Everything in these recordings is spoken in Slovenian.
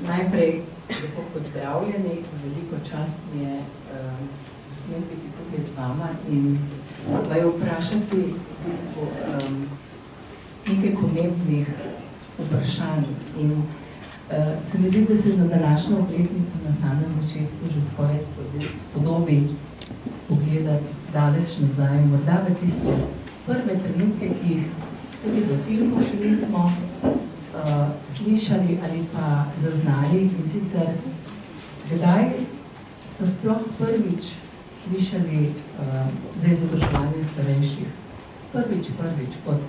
Najprej lepo pozdravljeni, veliko čast mi je, da smem biti tukaj z vama in vaju vprašati v bistvu nekaj pomembnih vprašanj. In se mi zdi, da se za današnjo obletnico na samem začetku že skoraj spodobi pogledati daleč nazaj, morda v tiste prve trenutke, ki jih tudi v filmu še nismo slišali ali pa zaznali, in sicer kdaj ste sploh prvič slišali za izobraževanje starejših. Prvič, kot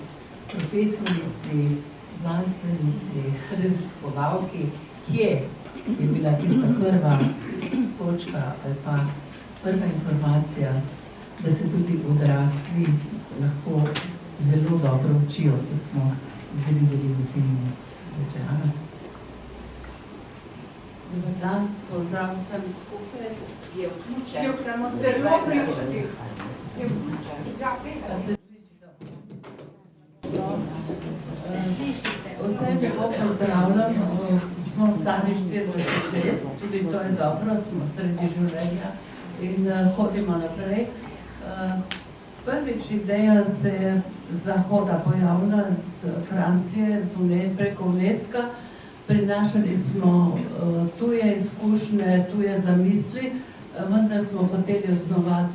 profesorici, znanstvenici, raziskovalki, kje je bila tista prva točka ali pa prva informacija, da se tudi odrasli lahko zelo dobro učijo, kot smo zdaj videli v filmu. Ana. Dobar dan, pozdrav vsem skupaj. Je vključen. Je samo zelo pripustil. Je vključen. Ja, se vse lepo pozdravljam. Smo stari 40 let, tudi to je dobro, smo sredi življenja in hodimo naprej. Prvič ideja se je Zahoda pojavila z Francije, preko UNESCO. Prinašali smo tuje izkušnje, tuje zamisli, vendar smo hoteli osnovati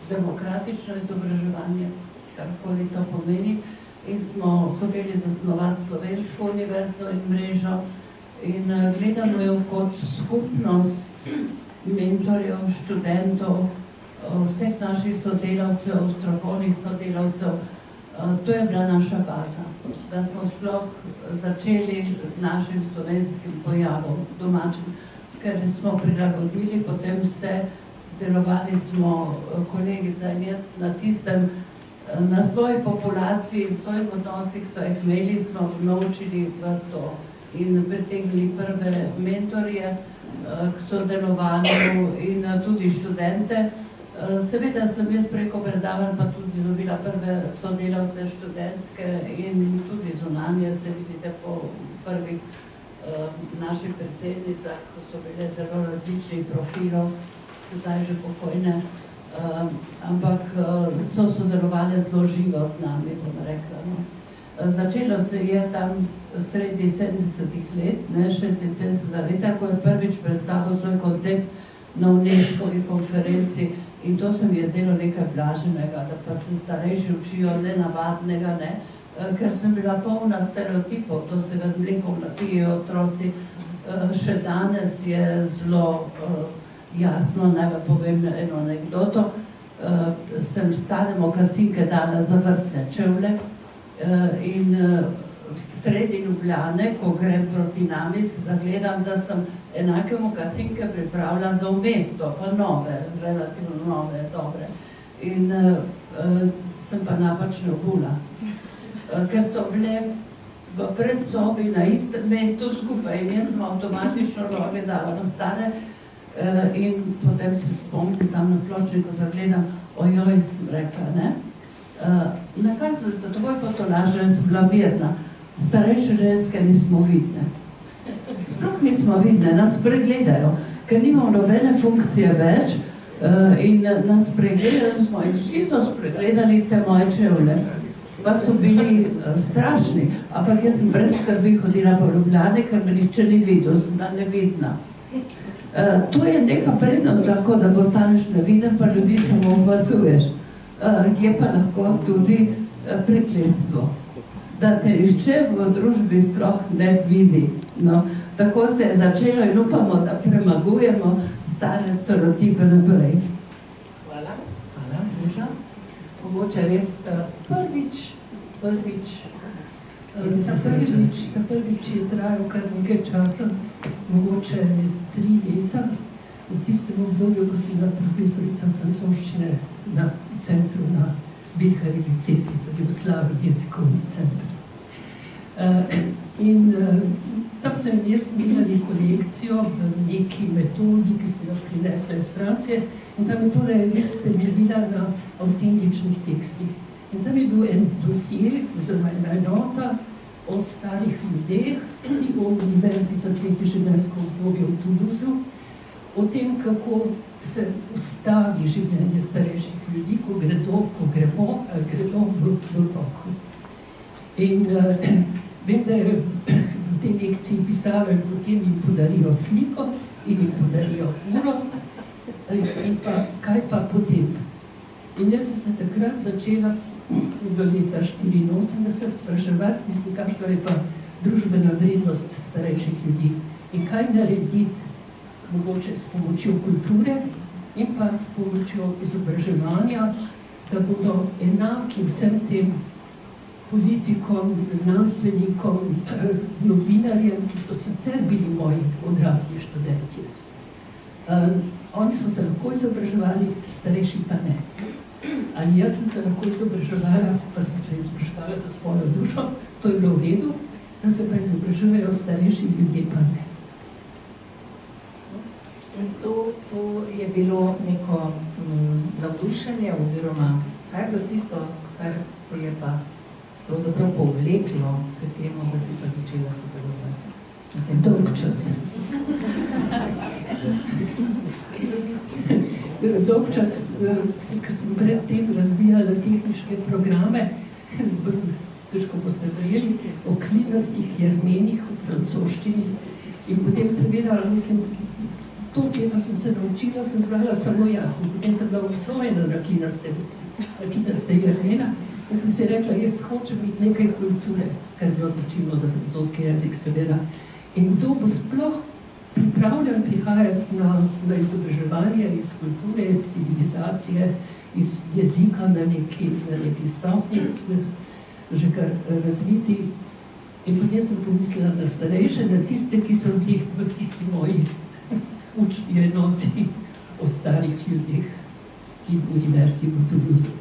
demokratično izobraževanje, karkoli to pomeni, in smo hoteli zasnovati Slovensko univerzo in mrežo in gledamo jo kot skupnost mentorjev, študentov, vseh naših sodelavcev, strokovnih sodelavcev. To je bila naša baza, da smo sploh začeli z našim slovenskim pojavom domačim, ker smo prilagodili, potem vse, delovali smo kolegica in jaz na tistem, na svoji populaciji in svojih odnosih, svojih meli smo vnovčili v to in pritegnili prve mentorje k sodelovanju in tudi študente. Seveda sem jaz preko predavanj pa tudi dobila prve sodelavce, študentke in tudi zunanje, se vidite po prvih naših predsednicah, ko so bile zelo različnih profilov, sedaj že pokojne, ampak so sodelovali zelo živo z nami, bom rekla. Začelo se je tam sredi 70-ih let, 76 leta, ko je prvič predstavil svoj koncept na UNESCO-vi konferenci. In to se mi je zdelo nekaj blaženega, da pa se starejši učijo nenavadnega, ker sem bila polna stereotipov, to se ga z mlekom napijejo otroci. Še danes je zelo jasno, naj vam povem eno anekdoto. Sem stare mokasinke dala za vrtne čevlje in sredi Ljubljane, ko grem proti nami, se zagledam, da sem enake mokasinke pripravila za v mesto, pa nove, relativno nove, dobre. In sem pa napačno obula, ker so bile v predsobi na istem mestu skupaj in jaz sem avtomatično noge dala v stare in potem se spomnim tam na pločniku, zagledam, ojoj, sem rekla, ne. Na kar sem se takoj potolažila, sem bila mirna. Starejše ženske nismo vidne. Sploh nismo vidne, nas pregledajo, ker nimamo nobene funkcije več in nas pregledali smo in vsi so spregledali te moje čevlje. Pa so bili strašni, ampak jaz sem brez skrbi hodila po Ljubljani, ker me nihče ni videl, sem bila nevidna. To je neka prednost lahko, da postaneš neviden, pa ljudi samo opazuješ. Je pa lahko tudi prekletstvo, da te nihče v družbi sploh ne vidi. Tako se je začelo in upamo, da premagujemo stare stereotipe naprej. Hvala, Boža. Mogoče res prvič je trajal kar nekaj časa, mogoče 3 leta, v tistem obdobju, ko sem bila profesorica francoščine na centru na Bilharjevi cesti, to je Jugoslaviji jezikovni center. In tam sem jaz imela neko lekcijo v neki metodi, ki sem jo prinesla iz Francije, in ta metoda je res temeljila na avtentičnih tekstih. In tam je bil en dosje, oziroma ena enota, o starih ljudeh, tudi o Univerzi za tretje življenjsko obdobje v Toulouseu, o tem, kako se ustavi življenje starejših ljudi, ko gremo v globoko. In vem, da je v tej lekciji pisalo, in potem jim podarijo sliko in jim podarijo uro, in pa kaj pa potem. In jaz sem se takrat začela v leta 1984 spraševati, mislim, kakšna je pa družbena vrednost starejših ljudi in kaj narediti mogoče s pomočjo kulture in pa s pomočjo izobraževanja, da bodo enaki vsem tem politikom, znanstvenikom, novinarjem, ki so sicer bili moji odrasli študenti. Oni so se lahko izobraževali, starejši pa ne. Ali jaz sem se lahko izobraževala, pa sem se izobraževala za svojo dušo, to je bilo v redu, da se pa izobražujejo starejši ljudje, pa ne. In to je bilo neko navdušenje, oziroma kaj je bilo tisto, kar te je pa pravzaprav povleklo k temu, da si pa začela sodelovati? Dolg čas. Dolg čas, ker sem predtem razvijala tehniške programe, težko boste verjeli, o klinastih jermenih v francoščini. In potem seveda, mislim, to, česar sem se naučila, sem znala samo jaz. Potem sem bila obsojena na klinaste jermena. In sem si rekla, jaz hočem biti nekaj kulture, kar je bilo značilno za francoski jezik, seveda. In kdo bo sploh pripravljen prihajati na izobraževanje iz kulture, iz civilizacije, iz jezika na neki stopnji, že kar razviti. In potem sem pomislila na starejše, na tiste, ki so bili v tisti moji učni enoti o starih ljudeh in Univerzi v Toulouseu.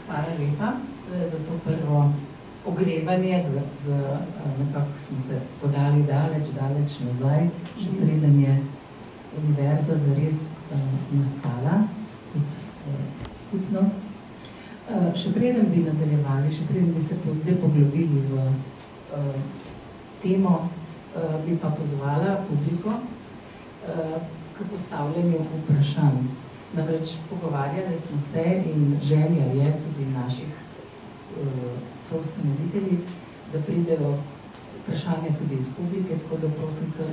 Hvala lepa za to prvo ogrevanje, nekako smo se podali daleč nazaj, še preden je Univerza zares nastala kot skupnost. Še preden bi nadaljevali, še preden bi se zdaj poglobili v temo, bi pa pozvala publiko k postavljanju vprašanj. Namreč pogovarjali smo se in želja je tudi naših soustanoviteljic, da pridejo vprašanja tudi iz publike, tako da prosim, kar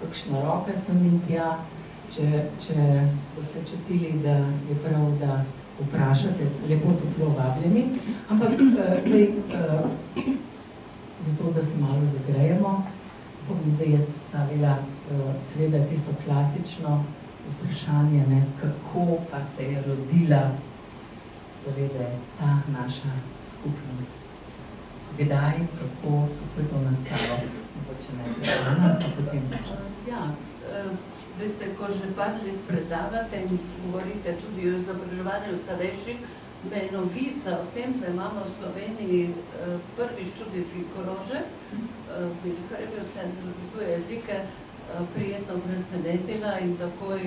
kakšna roka sem in tja, če boste čutili, da je prav, da vprašate, lepo toplo vabljeni. Ampak zdaj, zato, da se malo zagrejemo, bom zdaj jaz postavila seveda tisto klasično vprašanje, kako pa se je rodila seveda ta naša skupnost. Kdaj, kako je to nastalo? Mogoče ne, potem Ja, veste, ko že par let predavate in govorite tudi o izobraževanju starejših, me je novica o tem, da imamo v Sloveniji prvi študijski krožek v Viliharjevem centru za tuje jezike, prijetno presenetila in takoj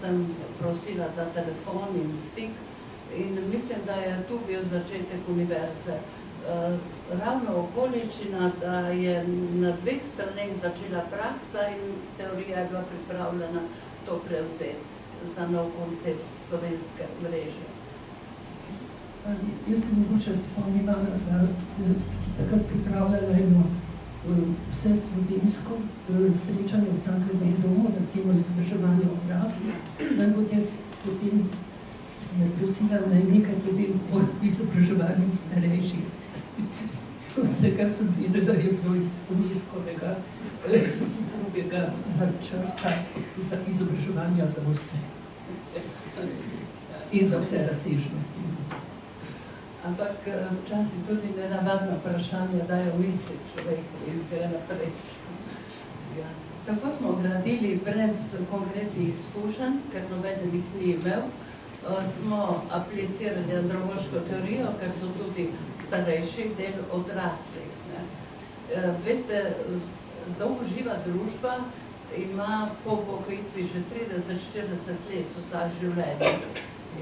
sem prosila za telefon in stik in mislim, da je tu bil začetek univerze. Ravno okoličina, da je na dveh straneh začela praksa in teorija je bila pripravljena to prevzeti za nov koncept slovenske mreže. Jaz se mogoče spomnila, da si takrat pripravljala eno vse slovensko srečanje v Cankarjevem domu na temo izobraževanja odraslih. Potem si me prosila, da je nekaj tudi o izobraževanju starejših. Vsega sem videla, da je bilo iz Unescovega drugega načrta za izobraževanja za vse. In za vse razsežnosti. Ampak včasih tudi nenavadna vprašanja dajo misli človeku in gre naprej. Ja. Tako smo gradili brez konkretnih izkušenj, ker nobenih ni imel. Smo aplicirali andragoško teorijo, ker so tudi starejši del odraslih. Veste, dolgo živa družba ima po upokojitvi že 30-40 let vsak življenje.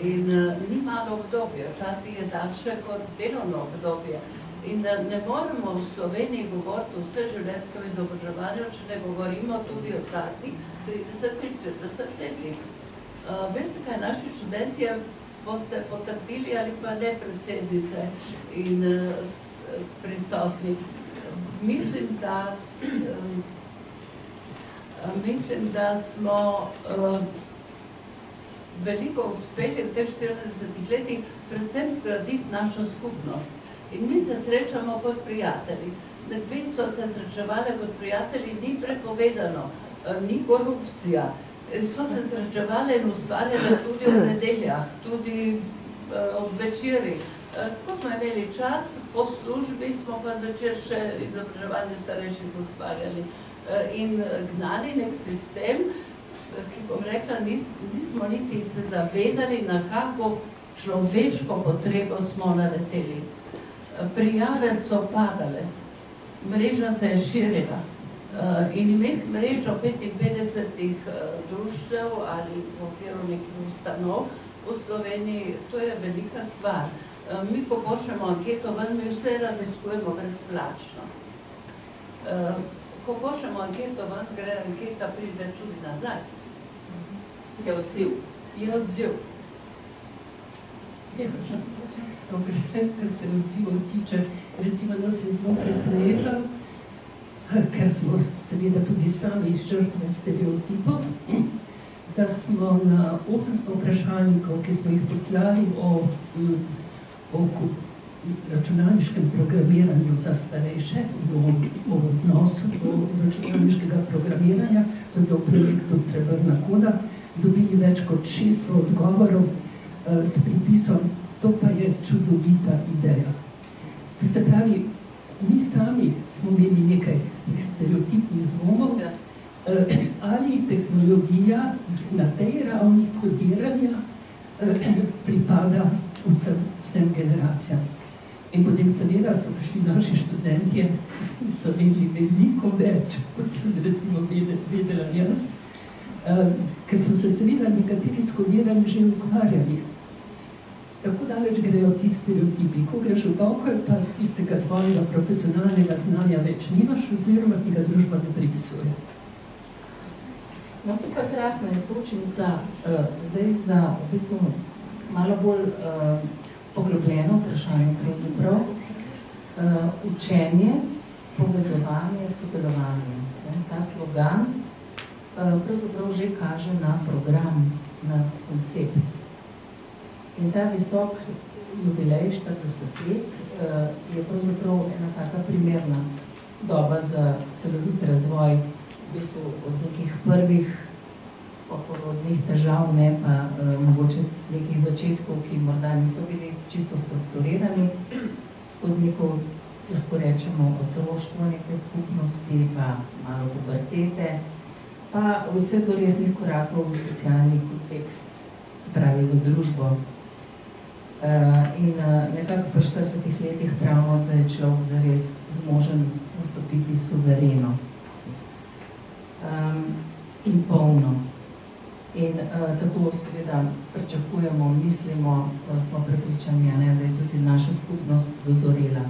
In ni malo obdobje, včasih je daljše kot delovno obdobje. In ne moremo v Sloveniji govoriti o vseživljenjskem izobraževanju, če ne govorimo tudi o zadnjih 30-40 letih. Veste, kaj naši študenti boste potrdili ali pa ne predsednice in prisotni. Mislim, da smo veliko uspeli v teh 40 letih predvsem zgraditi našo skupnost. In mi se srečamo kot prijatelji. Medvedstvo se srečevali kot prijatelji, ni prepovedano, ni korupcija. Smo se srečevali in ustvarjali tudi v nedeljah, tudi ob večerih. Ko smo imeli čas, po službi smo pa zvečer še izobraževanje starejših ustvarjali in gnali nek sistem, ki bom rekla, nismo niti se zavedali, na kako človeško potrebo smo naleteli. Prijave so padale, mreža se je širila in imeti mrežo 55 društev ali v okviru nekih ustanov v Sloveniji, to je velika stvar. Mi, ko pošljemo anketo ven, mi vse raziskujemo brezplačno. Ko pošljemo anketo ven, gre anketa, pride tudi nazaj. Je odziv. Je odziv. Kar se odzivov tiče, recimo nas je zelo presenetilo, ker smo seveda tudi sami žrtve stereotipov, da smo na 800 vprašalnikov, ki smo jih poslali o računalniškem programiranju za starejše, o odnosu do računalniškega programiranja, to je bilo v projektu Srebrna koda, dobili več kot 600 odgovorov s pripisom, to pa je čudovita ideja. To se pravi, mi sami smo imeli nekaj teh stereotipnih dvomov, ali tehnologija na tej ravni kodiranja pripada vsem generacijam. In potem seveda so prišli naši študentje, ki so vedeli veliko več, kot sem recimo vedela jaz, ker so se seveda nekateri s kodiranjem že ukvarjali. Tako daleč grejo ti stereotipi. Ko greš v pokoj, pa tistega svojega profesionalnega znanja več nimaš, oziroma ti ga družba ne pripisuje. No, to pa je krasna iztočnica zdaj za v bistvu malo bolj poglobljeno vprašanje, pravzaprav učenje, povezovanje, sodelovanje. Ta slogan pravzaprav že kaže na program, na koncept. In ta visok jubilej, 40 let, je pravzaprav ena taka primerna doba za celovit razvoj, v bistvu od nekih prvih poporodnih težav, ne pa mogoče nekih začetkov, ki morda niso bili čisto strukturirani, skozi neko, lahko rečemo, otroštvo neke skupnosti, pa malo pubertete, pa vse do resnih korakov v socialni kontekst, se pravi v družbo. In nekako po 40 letih pravimo, da je človek zares zmožen nastopiti suvereno in polno. In tako seveda pričakujemo, mislimo, smo prepričani, da je tudi naša skupnost dozorela.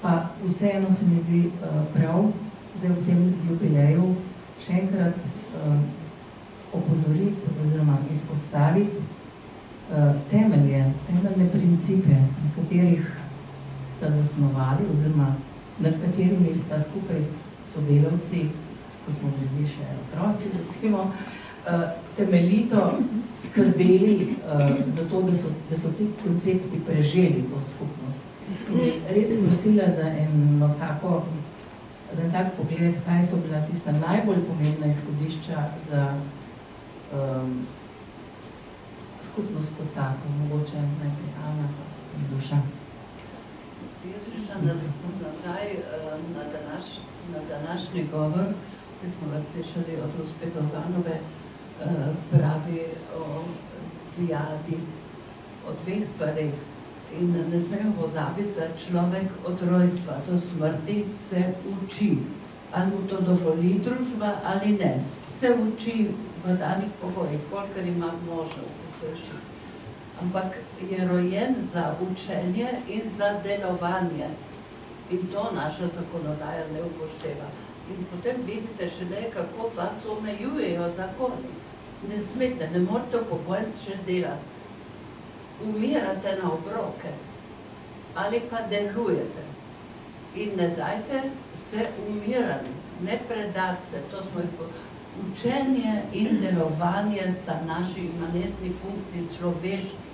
Pa vseeno se mi zdi prav, zdaj v tem jubileju, še enkrat opozoriti oziroma izpostaviti temeljne principe, na katerih sta zasnovali oziroma nad katerimi sta skupaj s sodelavci, ko smo bili še otroci, recimo, temeljito skrbeli za to, da so ti koncepti preželi to skupnost. In res prosila za en tak pogled, kaj so bila tista najbolj pomembna izhodišča za skupnost kot tako, mogoče najprej Ana in Duša. Jaz prišla nazaj na današnji govor, ki smo ga slišali od gospe Dolganove, pravi o diadi, o dveh stvareh. In ne smemo pozabiti, da človek od rojstva do smrti se uči. Ali mu to dovoli družba ali ne. Se uči v danih pogojih, kolikor ima možnost se uči. Ampak je rojen za učenje in za delovanje. In to naša zakonodaja ne upošteva. In potem vidite še ne, kako vas omejujejo zakoni. Ne smete, ne morete upokojenci še delati. Umirate na obroke ali pa delujete. In ne dajte se umirati, ne predati se. To smo učenje in delovanje sta naši imanentni funkciji človeški.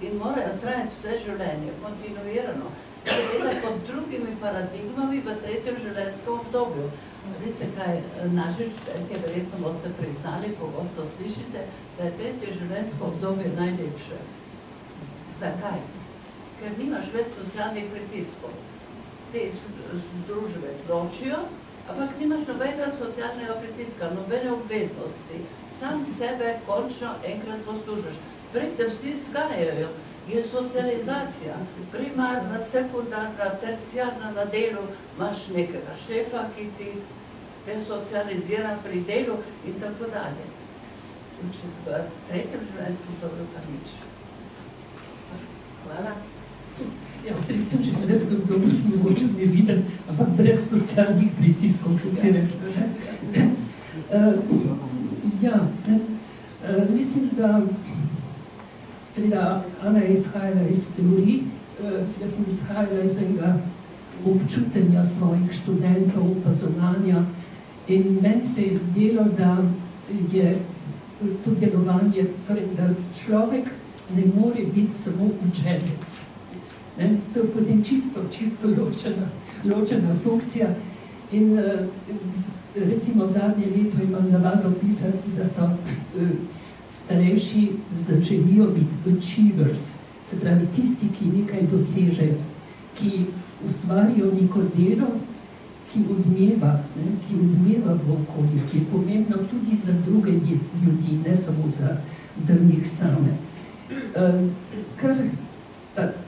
In morajo trajati vse življenje, kontinuirano. Seveda pod drugimi paradigmami v tretjem življenjskem obdobju. Veste kaj, naši študentje verjetno boste priznali, pogosto slišite, da je tretje življenjsko obdobje najlepše. Zakaj? Ker nimaš več socialnih pritiskov. Te družbe zločijo, ampak nimaš nobenega socialnega pritiska, nobene obveznosti. Sam sebe končno enkrat poslužaš. Prej te vsi zgajajo, je socializacija, primarna, sekundarna, terciarna na delu, imaš nekega šefa, ki ti te socializira pri delu in tako dalje. In če v tretjem življenjskem obdobju pa nič. Hvala. Ja, v tretjem življenjskem obdobju smo mogoče ne videti, ampak brez socialnih pritiskov, kot si rekla. Mislim, da seveda Ana je izhajala iz teorij, jaz sem izhajala iz enega občutenja svojih študentov, opazovanja in meni se je zdelo, da je to delovanje, torej da človek ne more biti samo učenec. To je potem čisto ločena funkcija in recimo zadnje leto imam navado pisati, da so starejši, da želijo biti achievers, se pravi tisti, ki nekaj dosežejo, ki ustvarijo neko delo, ki odmeva v okolju, ki je pomembno tudi za druge ljudi, ne samo za njih same.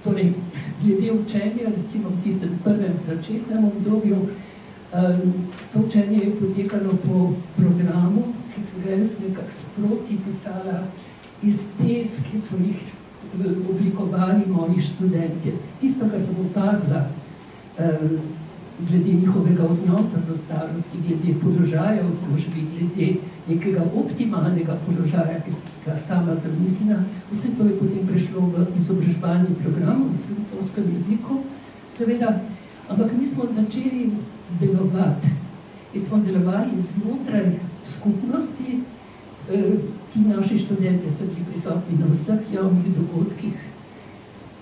Torej, glede učenja, recimo v tistem prvem začetnem obdobju, to učenje je potekalo po programu, ki sem ga jaz nekako sproti pisala iz tez, ki so jih oblikovali moji študentje. Tisto, kar sem opazila glede njihovega odnosa do starosti, glede položaja v družbi, glede nekega optimalnega položaja, ki sem ga sama zamislila, vse to je potem prišlo v izobraževalni program v francoskem jeziku, seveda, ampak mi smo začeli delovati. In smo delovali znotraj skupnosti, ti naši študenti so bili prisotni na vseh javnih dogodkih,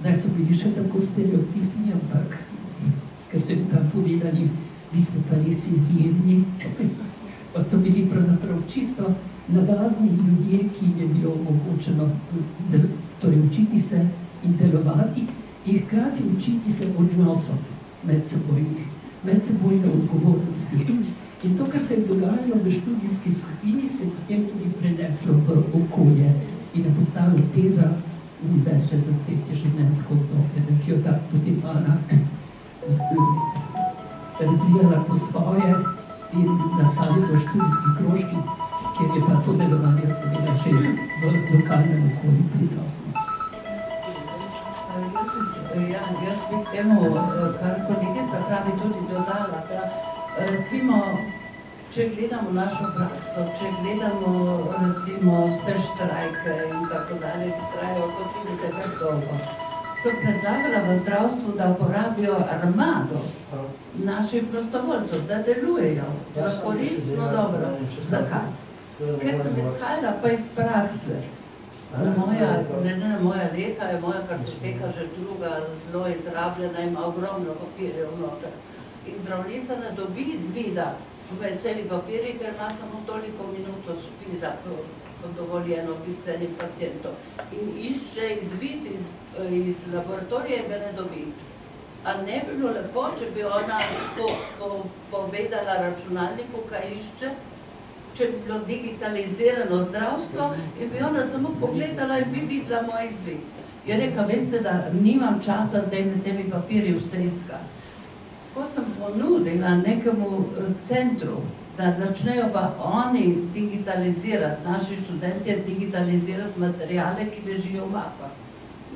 da so bili še tako stereotipni, ampak ker so jim tam povedali, vi ste pa res izjemni, pa so bili pravzaprav čisto navadni ljudje, ki jim je bilo omogočeno torej učiti se in delovati in hkrati učiti se odnosov medsebojne odgovornosti. In to, kar se je dogajalo v študijski skupini, se je potem tudi preneslo v okolje in je postavila teza univerze za tretje življenjsko obdobje, ki jo da potem Ana razvijala po svoje in nastali so študijski krožki, kjer je pa to delovanje seveda že v lokalnem okolju prisotno. Jaz bi k temu, kar kolegica pravi, tudi dodala, da recimo, če gledamo našo prakso, če gledamo recimo vse štrajke in tako dalje, ki trajajo kot vidite kar dolgo, sem predlagala v zdravstvu, da uporabijo armado naših prostovoljcev, da delujejo za koristno dobro. Zakaj? Ker sem izhajala pa iz prakse. Moja leta je moja kartoteka že druga, zelo izrabljena, ima ogromno papirjev noter. In zdravnica ne dobi izvida v vsemi papirji, ker ima samo toliko minut od spiza dovoljeno biti s enim pacijentom. In išče izvid iz laboratorija, ga ne dobi. A ne bi bilo lepo, če bi ona povedala računalniku, kaj išče, če bi bilo digitalizirano zdravstvo in bi ona samo pogledala in bi videla moj izvid. Je rekla, veste, da nimam časa zdaj med temi papirji vse iskati. Ko sem ponudila nekemu centru, da začnejo pa oni digitalizirati, naši študenti digitalizirati materijale, ki ležijo v mapah.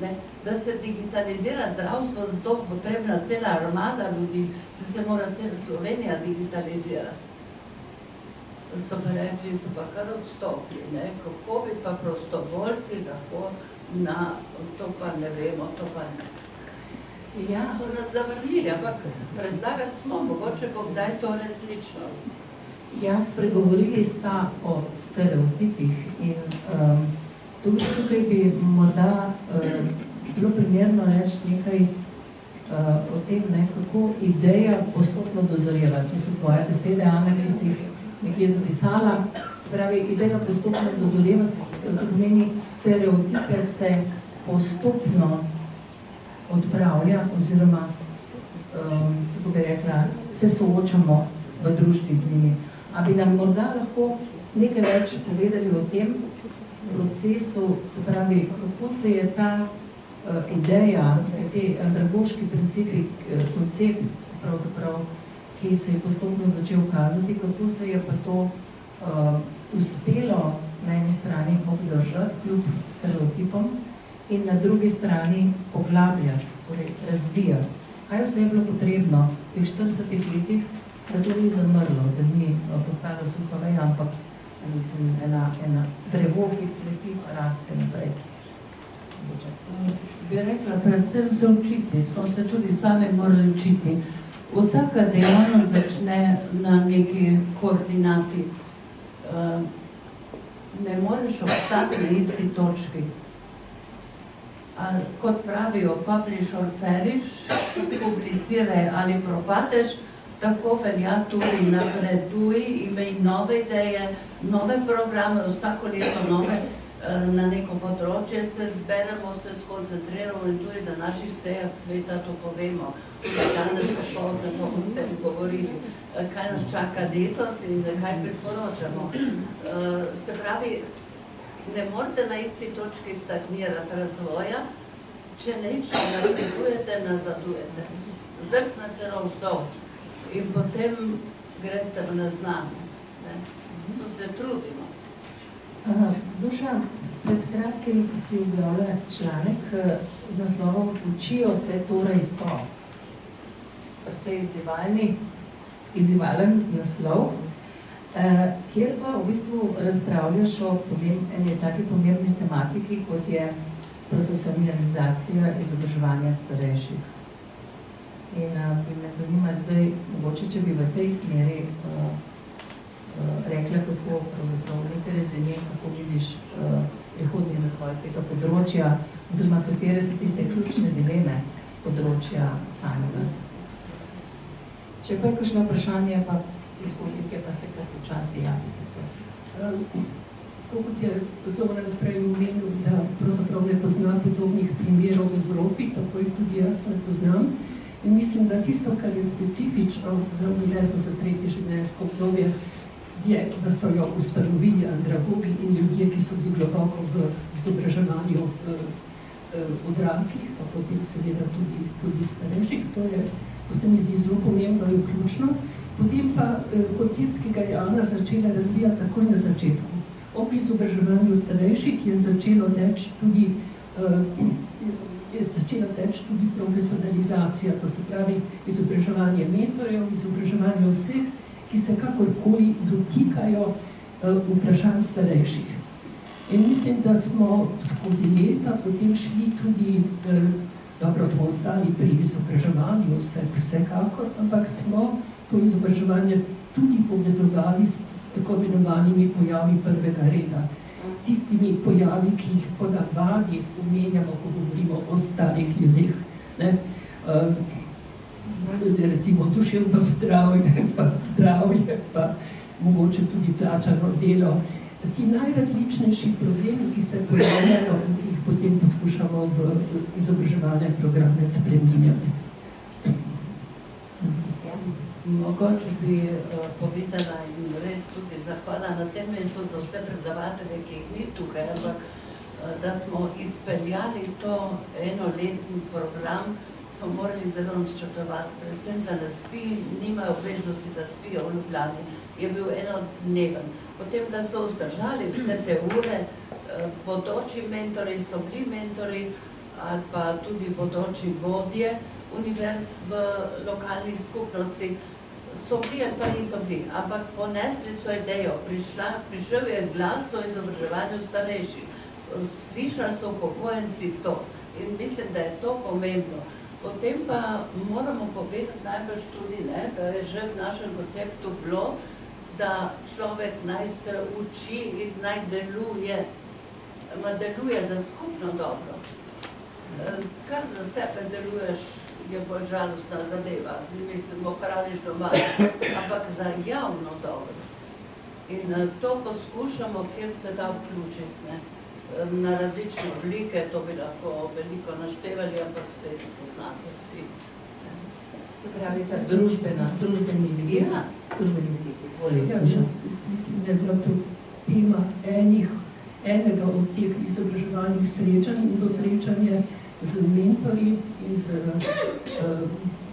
Ne? Da se digitalizira zdravstvo, zato potrebna cela armada ljudi, se mora cela Slovenija digitalizirati. So pa rekli, so pa kar odstopili, ne? Kako bi pa prostovoljci lahko na to pa ne vemo, to pa ne. Ja. So nas zavrnili, ampak predlagati smo, mogoče bo kdaj to resničnost. Ja, spregovorili sta o stereotipih in tukaj bi morda bilo primerno reči nekaj o tem, ne, kako ideja postopno dozoreva. To so tvoje besede, Ana, ki si jih nekje zapisala. Se pravi, ideja postopno dozoreva, to pomeni, stereotipe se postopno odpravlja oziroma, kako bi rekla, se soočamo v družbi z njimi. A bi nam morda lahko nekaj več povedali o tem procesu, se pravi, kako se je ta ideja, te andragoški principi, koncept, pravzaprav, ki se je postopno začel kazati, kako se je pa to uspelo na eni strani obdržati, kljub stereotipom, in na drugi strani poglabljati, torej razvijati. Kaj vse je bilo potrebno v teh 40 letih, da to ni zamrlo, da ni postalo suha veja, ampak ena drevo, ki cveti, pa raste naprej. Bi rekla, predvsem se učiti, smo se tudi sami morali učiti. Vsaka dejavnost začne na neki koordinati. Ne moreš obstati na isti točki. Kot pravijo, publish or perish, publiciraj ali propadeš, tako velja tudi napreduj, imej nove ideje, nove programe, vsako leto nove, na neko področje se zberemo, se skoncentriramo in tudi na naših sejah sveta to povemo. Tudi danes popoldne bomo o tem govorili, kaj nas čaka letos in kaj priporočamo. Se pravi, ne morete na isti točki stagnirati razvoja, če nič ne napredujete, nazadujete. Zdrsne se navzdolž in potem greste v neznanje. Tu se trudimo. Duša, pred kratkim si objavila članek z naslovom Učijo se, torej so. Precej izzivalen naslov, kjer pa v bistvu razpravljaš o eni taki pomembni tematiki, kot je profesionalizacija izobraževanja starejših. In bi me zanimali zdaj, mogoče, če bi v tej smeri rekla, kako pravzaprav nekaj rezime, kako vidiš prihodnji razvoj tega področja, oziroma katere so tiste ključne dileme področja samega. Če pa je kakšno vprašanje, pa iz publike, pa se kar počasi javite, prosim. Kot je Zoran prej omenil, da pravzaprav ne pozna podobnih primerov v Evropi, tako jih tudi jaz ne poznam. In mislim, da tisto, kar je specifično za Univerzo za tretje življenjsko obdobje, je, da so jo ustanovili andragogi in ljudje, ki so bili globoko v izobraževanju odraslih, pa potem seveda tudi starejših. To se mi zdi zelo pomembno in ključno. Potem pa koncept, ki ga je Ana začela razvijati takoj na začetku. Ob izobraževanju starejših je začela teči tudi profesionalizacija, to se pravi izobraževanje mentorjev, izobraževanje vseh, ki se kakorkoli dotikajo vprašanj starejših. In mislim, da smo skozi leta potem šli tudi, dobro smo ostali pri izobraževanju vsekakor, ampak smo to izobraževanje tudi povezovali s tako imenovanimi pojavi prvega reda. Tistimi pojavi, ki jih ponavadi omenjamo, ko govorimo o starih ljudeh. Recimo duševno zdravje, pa mogoče tudi plačano delo. Ti najrazličnejši problemi, ki se pojavljajo in ki jih potem poskušamo v izobraževalne programe spreminjati. Mogoče bi povedala in res tudi zahvala na tem mestu za vse predavatelje, ki jih ni tukaj, ampak da smo izpeljali to enoletni program, smo morali zelo načrtovati, predvsem, da ne spi, nimajo obveznosti, da spijo v Ljubljani, je bil enodneven. Potem, da so vzdržali vse te ure, bodoči mentori so bili mentori, ali pa tudi bodoči vodje univerz v lokalnih skupnostih, so bili ali pa niso bili, ampak ponesli so idejo, prišel je glas o izobraževanju starejših, slišali so upokojenci to in mislim, da je to pomembno. Potem pa moramo povedati najbrž tudi, ne, da je že v našem konceptu bilo, da človek naj se uči in naj deluje za skupno dobro. Kar za sebe deluješ, je bolj žalostna zadeva, mislim, ohraniš doma, ampak za javno dobro. In to poskušamo, kjer se da vključiti, ne. Na različne oblike, to bi lahko veliko naštevali, ampak se poznate vsi. Se pravi, ta družbeni vidik. Ja. Družbeni vidik, izvolite. Ja, mislim, da je bila to tema enega od teh izobraževalnih srečanj in to srečanje z mentorji in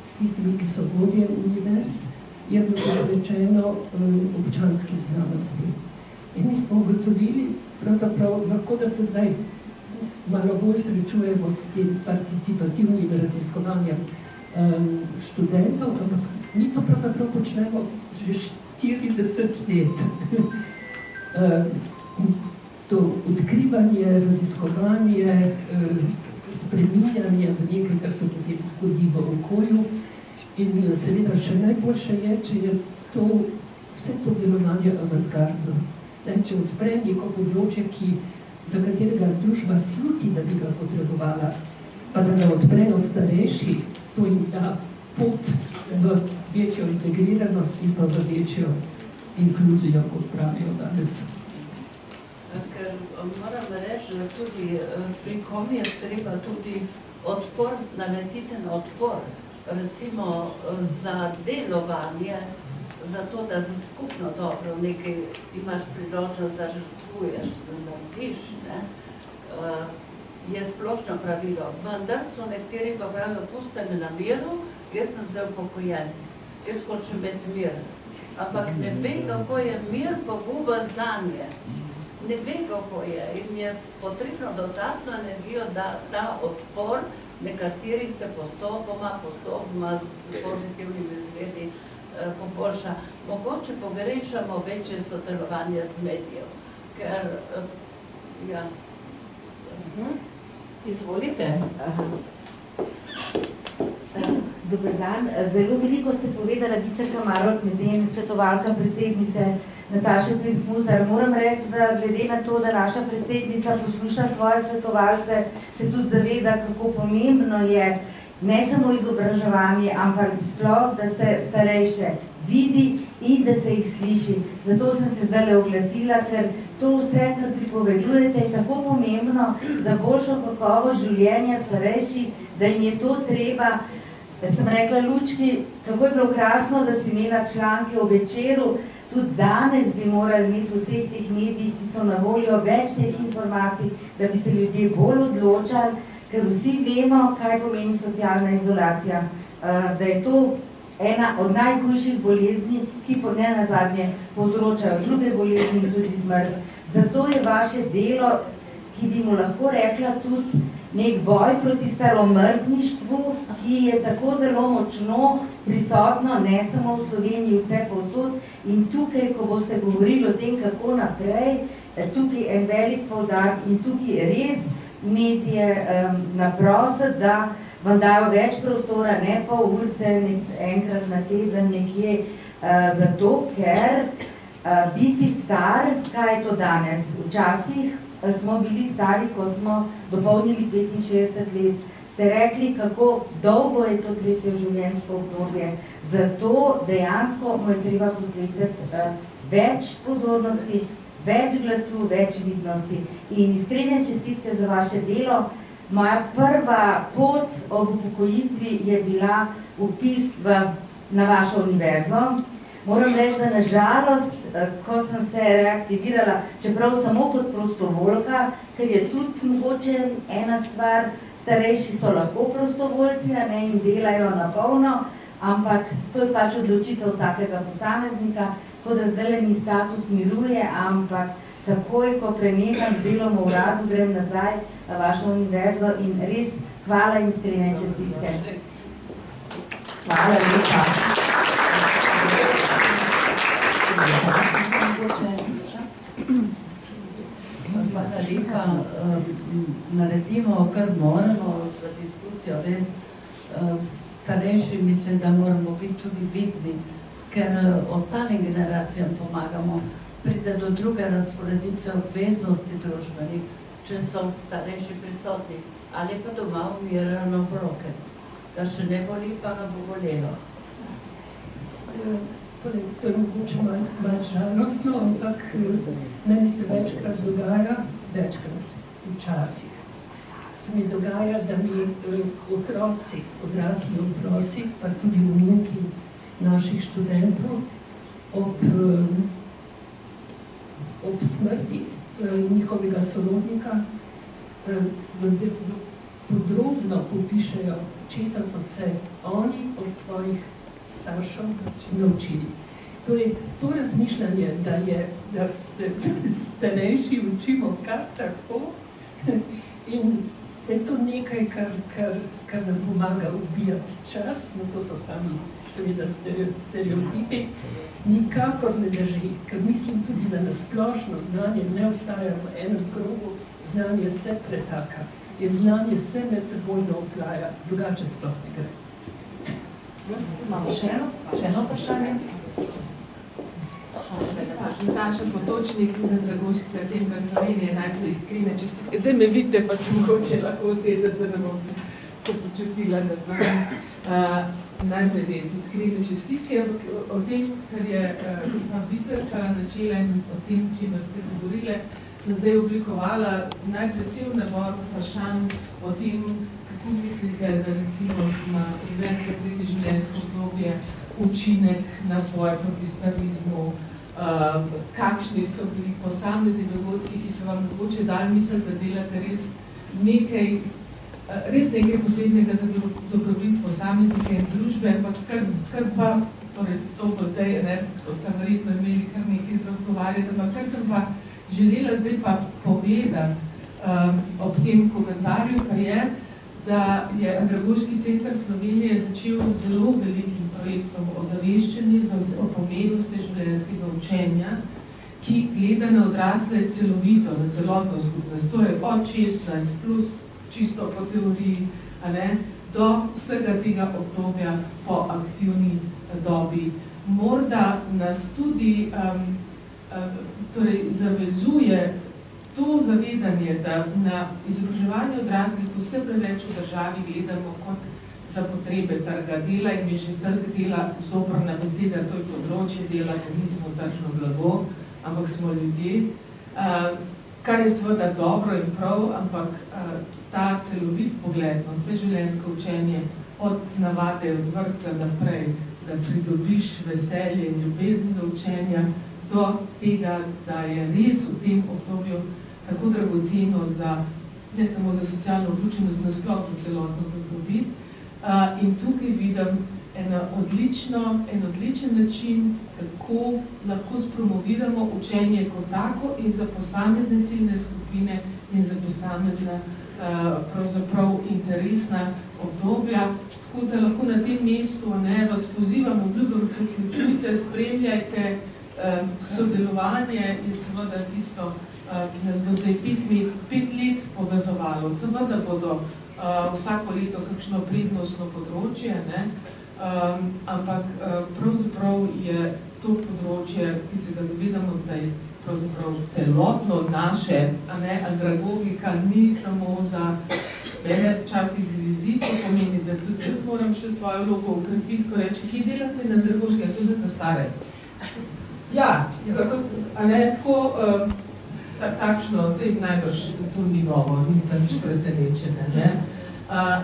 s tistimi, ki so vodje univerz, je bilo posvečeno občanski znanosti. In mi smo ugotovili, pravzaprav lahko, da se zdaj malo bolj srečujemo s tem participativnim raziskovanjem študentov, ampak mi to pravzaprav počnemo že 40 let. To odkrivanje, raziskovanje, spreminjanje v nekaj, kar se potem zgodi v okolju. In seveda še najboljše je, če je to, vse to delovanje avantgardno. Če odpre neko področje, za katerega družba sluti, da bi ga potrebovala, pa da ga odprejo starejši, to jim da pot v večjo integriranost in pa v večjo inkluzijo, kot pravijo danes. Ker moram reči, da tudi pri kom je treba tudi odpor, naletiti na odpor, recimo za delovanje, za to, da za skupno dobro nekaj imaš priložnost, da žrtvuješ, da narediš, ne, je splošno pravilo. Vendar so nekateri pa pravijo, pusti me na miru, jaz sem zdaj upokojen, jaz hočem imeti mir. Ampak ne ve, kako je mir poguben zanje. Ne ve, kako je in je potrebno dodatno energijo, da ta odpor nekaterih se postopoma z pozitivnimi izgledi poboljša. Mogoče pogrešamo večje sodelovanje z medijev, ker, ja. Izvolite. Dober dan. Zelo veliko ste povedala, Biserka Marolt-Meden, svetovalka predsednice Nataše Pirc-Musar. Moram reči, da glede na to, da naša predsednica posluša svoje svetovalce, se tudi zaveda, kako pomembno je ne samo izobraževanje, ampak sploh, da se starejše vidi in da se jih sliši. Zato sem se zdaj oglasila, ker to vse, kar pripovedujete, je tako pomembno za boljšo kakovost življenja starejših, da jim je to treba. Jaz sem rekla Lučki, kako je bilo krasno, da si imela članke o Večeru, tudi danes bi morali imeti v vseh teh medijih, ki so na voljo, več teh informacij, da bi se ljudje bolj odločali, ker vsi vemo, kaj pomeni socialna izolacija, da je to ena od najhujših bolezni, ki nenazadnje povzročajo druge bolezni in tudi smrt. Zato je vaše delo, ki bi mu lahko rekla tudi nek boj proti staromrzništvu, ki je tako zelo močno prisotno, ne samo v Sloveniji, vse povsod. In tukaj, ko boste govorili o tem, kako naprej, tukaj en velik poudarek in tukaj res medije naprositi, da vam dajo več prostora, ne pol urce, enkrat na teden nekje, zato ker biti star, kaj je to danes? Včasih smo bili stari, ko smo dopolnili 65 let. Ste rekli, kako dolgo je to tretje življenjsko obdobje. Zato dejansko mu je treba posvetiti več pozornosti, več glasu, več vidnosti. In iskrene čestitke za vaše delo. Moja prva pot ob upokojitvi je bila vpis na vašo univerzo. Moram reči, da na žalost, ko sem se reaktivirala, čeprav samo kot prostovoljka, ker je tudi mogoče ena stvar, starejši so lahko prostovoljci, a ne, in delajo na polno, ampak to je pač odločitev vsakega posameznika, tako da zdaj mi status miruje, ampak Takoj, ko preneham z delom v uradu, grem nazaj na vašo univerzo in res hvala in iskrene čestitke. Hvala lepa. Hvala lepa. Naredimo, kar moramo za diskusijo. Res starejši mislim, da moramo biti tudi vidni, ker ostalim generacijam pomagamo. Pride do druge razporeditve obveznosti družbenih, če so starejši prisotni, ali pa doma umirajo na obroke. Kar še ne boli, pa ga bo bolelo. To je mogoče malo žalostno, ampak meni se večkrat dogaja, včasih, se mi dogaja, da mi otroci, odrasli otroci, pa tudi vnuki naših študentov ob smrti njihovega sorodnika podrobno popišejo, česa so se oni od svojih staršev naučili. Torej, to razmišljanje, da se starejši učimo kar tako in da je to nekaj, kar nam pomaga ubijati čas, no to so sami seveda stereotipi, nikakor ne drži, ker mislim tudi, da nasplošno znanje ne ostaja v enem krogu, znanje se pretaka in znanje se med sebojno oplaja, drugače sploh ne gre. Imamo še eno vprašanje? Nataša Potočnik iz Andragoškega centra Slovenije, najprej iskrene čestitke. Zdaj me vidite, pa se mogoče lahko usedeti, da ne bom se to počutila. Najprej res iskrene čestitke o tem, kar je gospa Biserka načela in o tem, čemer ste govorile, sem zdaj oblikovala najprej cel nabor vprašanj o tem, kako mislite, da recimo ima Univerza za tretje življenjsko obdobje učinek na boj proti starizmu, kakšni so bili posamezni dogodki, ki so vam mogoče dali misliti, da delate res nekaj posebnega za dobrobit posameznike in družbe, ampak kar pa, torej to bo zdaj, boste verjetno imeli kar nekaj za odgovarjati, ampak kar sem pa želela zdaj pa povedati ob tem komentarju, pa je, da je Andragoški center Slovenije začel zelo velikim projektom o zaveščanju o pomenu vseživljenjskega učenja, ki gleda na odrasle celovito, na celotno skupnost, torej od 16 plus čisto po teoriji, do vsega tega obdobja po aktivni dobi. Morda nas tudi zavezuje to zavedanje, da na izobraževanje odraslih vse preveč v državi gledamo kot za potrebe trga dela in mi že trg dela zoprna beseda, to je področje dela, ker nismo tržno blago, ampak smo ljudje, kar je seveda dobro in prav, ampak ta celovit pogled na vseživljenjsko učenje od navade, od vrtca naprej, da pridobiš veselje in ljubezen do učenja, do tega, da je res v tem obdobju tako dragoceno ne samo za socialno vključenost, nasploh za celotno dobrobit. In tukaj vidim en odličen način, kako lahko spromoviramo učenje kot tako in za posamezne ciljne skupine in za posamezna pravzaprav interesna obdobja. Tako da lahko na tem mestu vas pozivam, obljubim, se vključujte, spremljajte, sodelovanje je seveda tisto, ki nas bo zdaj 5 let povezovalo. Seveda bodo vsako leto kakšno prednostno področje, ampak pravzaprav je to področje, ki se ga zavedamo, da je pravzaprav celotno naše, andragogika ni samo za mene včasih izid, to pomeni, da tudi jaz moram še svojo vlogo ukrepiti, ko reči, kje delate na andragoškem, to za ta stare. Ja, tako takšno, vsej najbrž to ni novo, niste nič presenečene,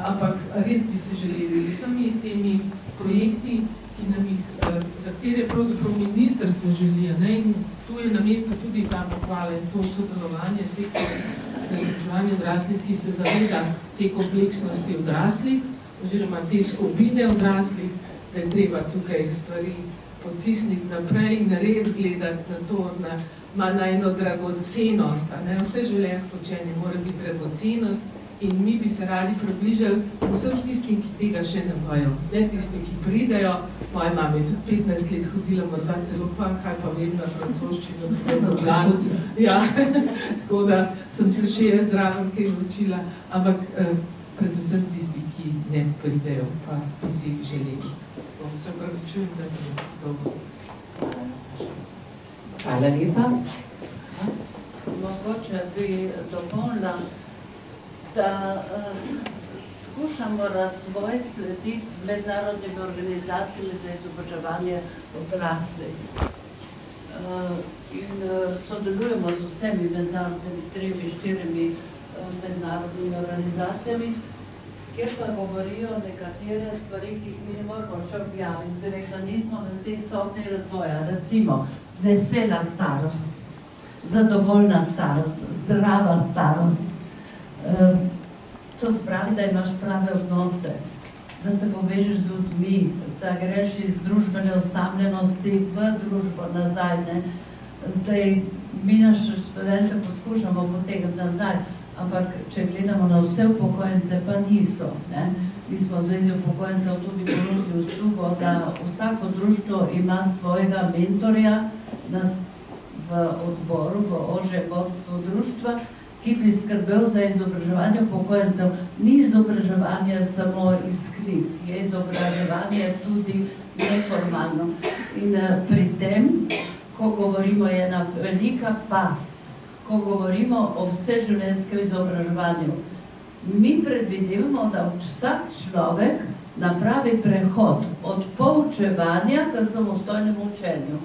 ampak res bi se želeli z vsemi temi projekti, za katere pravzaprav ministrstvo želi, in tu je na mestu tudi ta pohvala in to sodelovanje sektorja za izobraževanje odraslih, ki se zaveda te kompleksnosti odraslih oziroma te skupine odraslih, da je treba tukaj stvari potisniti naprej in res gledati na to, na eno dragocenost. Vse življenjsko učenje mora biti dragocenost in mi bi se radi približali vsem tistim, ki tega še ne bojo. Ne tistim, ki pridejo. Moja mama je tudi 15 let hodila, morda celo kaj pa vem na francoščino, vse na dan. Ja, tako da sem se še jaz zraven kaj naučila, ampak predvsem tisti, ki ne pridejo, pa bi si želeli. Se opravičujem, da sem dolgo. Hvala lepa. Mogoče bi dopolnila, da skušamo razvoj slediti z mednarodnimi organizacijami za izobraževanje odraslih. In sodelujemo z vsemi mednarodnimi, 3-4 mednarodnimi organizacijami, kjer pa govorijo nekatere stvari, ki jih mi ne moramo še objaviti, direktno nismo na tej stopni razvoja. Recimo, vesela starost, zadovoljna starost, zdrava starost. To spravi, da imaš prave odnose, da se povežeš z ljudmi, da greš iz družbene osamljenosti v družbo nazaj. Zdaj, mi naše študente poskušamo potegniti nazaj, ampak če gledamo na vse upokojence, pa niso. Mi smo v Zvezi upokojencev tudi ponudili uslugo, da vsako društvo ima svojega mentorja v odboru, v ožjem vodstvu društva, ki bi skrbel za izobraževanje upokojencev. Ni izobraževanje samo iz knjig, je izobraževanje tudi neformalno. In pri tem, ko govorimo, je ena velika past, ko govorimo o vseživljenjskem izobraževanju. Mi predvidevamo, da vsak človek napravi prehod od poučevanja k samostojnemu učenju.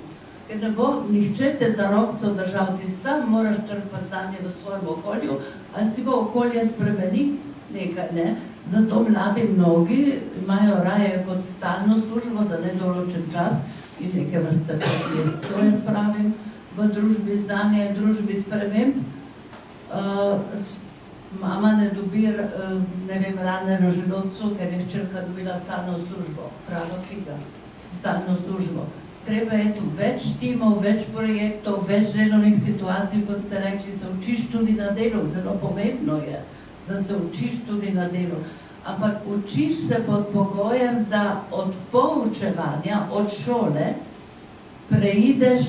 Ker ne bo nihče te za rokco držal, ti sam moraš črpati znanje v svojem okolju, ali si bo okolje spremeniti nekaj, ne? Zato mladi mnogi imajo raje kot stalno službo za nedoločen čas in neke vrste podjetstvo, jaz pravim, v družbi znanja in družbi sprememb. Mama ne dobi, ne vem, rane na želodcu, ker je hčerka dobila stalno službo, prava figa, stalno službo. Treba je tu več timov, več projektov, več delovnih situacij, kot ste rekli, se učiš tudi na delu. Zelo pomembno je, da se učiš tudi na delu. Ampak učiš se pod pogojem, da od poučevanja, od šole, preideš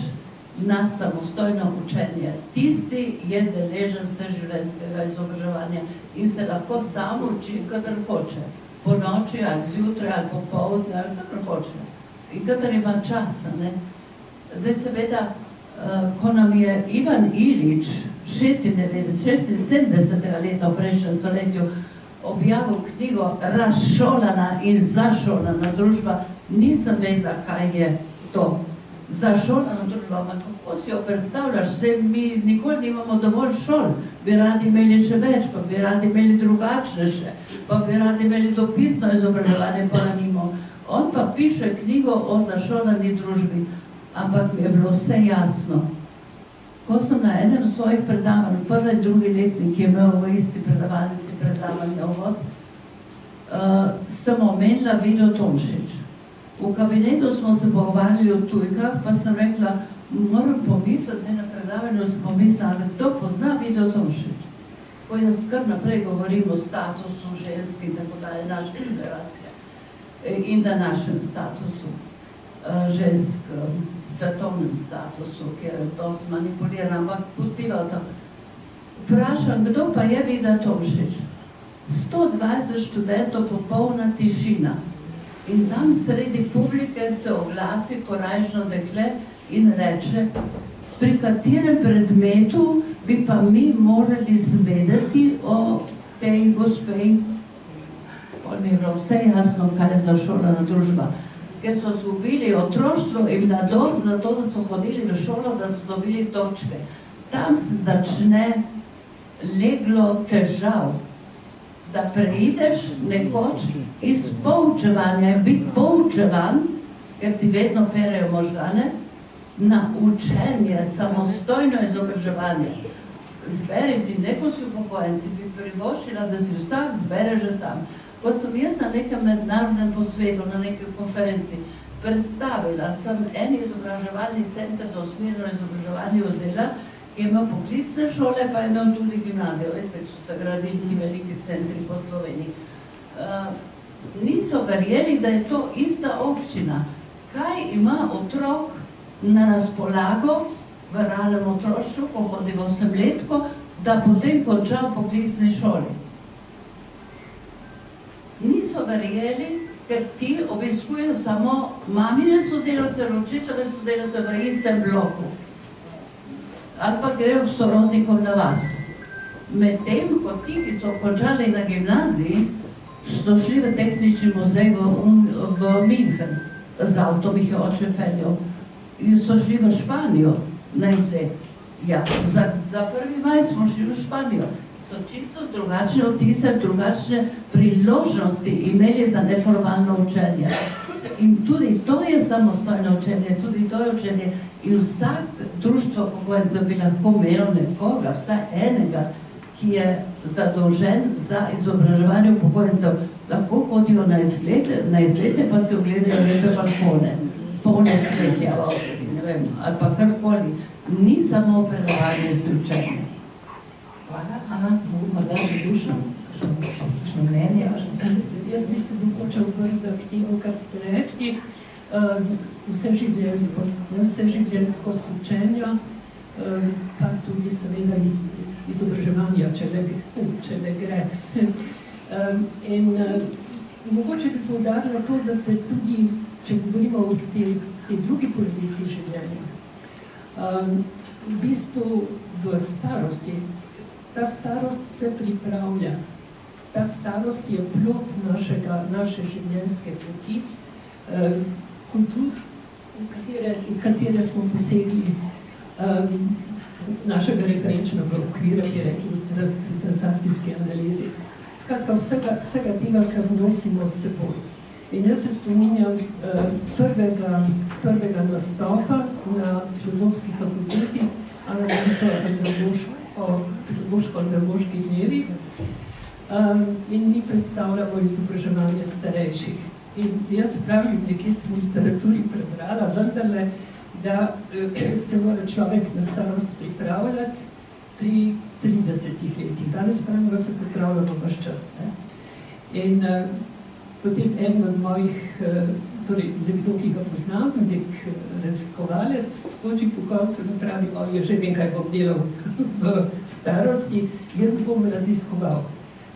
na samostojno učenje. Tisti je deležen vseživljenjskega izobraževanja in se lahko sam uči, kadar hoče. Po noči, ali zjutraj, ali popoldne, ali kadar hoče. In kadar ima časa. Zdaj seveda, ko nam je Ivan Ilič 76. leta v prejšnjem stoletju objavil knjigo Razšolana in zašolana družba, nisem vedela, kaj je to. Zašolana družba, ampak kako si jo predstavljaš? Vse mi nikoli nimamo dovolj šol, bi radi imeli še več, pa bi radi imeli drugačne še, pa bi radi imeli dopisno izobraževanje, pa nimamo. On pa piše knjigo o zašolani družbi, ampak mi je bilo vse jasno. Ko sem na enem svojih predavanj, prvi drugi letnik je imel v isti predavalnici predavanja uvod, sem omenila Vido Tomšič. V kabinetu smo se pogovarjali o tujkah, pa sem rekla, moram pomisliti, zdaj na predavanju sem pomislila, ali kdo pozna Vido Tomšič. Ko jaz kar naprej govorim o statusu ženski in tako dalje, naše generacije. In današnjem statusu žensk, svetovnem statusu, ki je dosti manipuliran, ampak pustiva to. Vprašam, kdo pa je Vida Tomšič? 120 študentov, popolna tišina. In tam sredi publike se oglasi korajžno dekle in reče, pri katerem predmetu bi pa mi morali zvedeti o tej gospej. Mi je bilo vse jasno, kaj je zašolana družba. Ker so izgubili otroštvo in mladost zato, da so hodili v šolo, da so dobili točke. Tam se začne leglo težav, da preideš nekoč iz poučevanja, biti poučevan, ker ti vedno perejo možgane, na učenje, samostojno izobraževanje. Zberi si, neko si upokojenci, bi privoščila, da si vsak zbere že sam. Ko sem jaz na nekem mednarodnem posvetu, na neki konferenci, predstavila, sem en izobraževalni center za usmerjeno izobraževanje vzela, ki je imel poklicne šole, pa je imel tudi gimnazijo. Veste, so se gradili ti veliki centri po Sloveniji. Niso verjeli, da je to ista občina. Kaj ima otrok na razpolago v realnem otroštvu, ko hodi v 8-letko, da potem konča v poklicni šoli? Niso verjeli, ker ti obiskujejo samo mamine sodelavce, očetove sodelavce v istem bloku. Ali pa grejo k sorodnikom na vas. Medtem, ko ti, ki so končali na gimnaziji, so šli v tehnični muzej v München. Z avtom jih je oče peljal. In so šli v Španijo na izlet. Ja, za 1. maj smo šli v Španijo. So čisto drugačne vtise, drugačne priložnosti imeli za neformalno učenje. In tudi to je samostojno učenje, tudi to je učenje. In vsak društvo upokojencev bi lahko imelo nekoga, vsaj enega, ki je zadolžen za izobraževanje upokojencev. Lahko hodijo na izlete, pa si ogledajo lepe balkone, polne cvetja, ne vem, ali pa karkoli. Ni samo predavanje z učenjem. Hvala, Ana, morda še Dušan, kakšno mnenje? Jaz bi se mogoče obrnila k temu, kar ste rekli, vseživljenjskost učenja, pa tudi seveda izobraževanja, če le gre. In mogoče bi poudarila to, da se tudi, če govorimo o tej drugi polovici življenja, v bistvu v starosti, ta starost se pripravlja. Ta starost je plod naše življenjske poti, kultur, v katere smo posegli, našega referenčnega okvira, ki je rekli v transakcijski analizi. Skratka, vsega tega, kar nosimo s seboj. In jaz se spominjam prvega nastopa na filozofskih fakultetih, analizo pedagoško-andragoških dnevih, in mi predstavljamo izobraževanje starejših. In jaz pravim, nekje sem v literaturi prebrala, vendarle, da se mora človek na starost pripravljati pri 30 letih. Danes pravim, da se pripravljamo vaš čas. In potem en od mojih, torej nekdo, ki ga poznam, nek raziskovalec, skoči po koncu in pravi, jaz že vem, kaj bom delal v starosti, jaz bom raziskoval.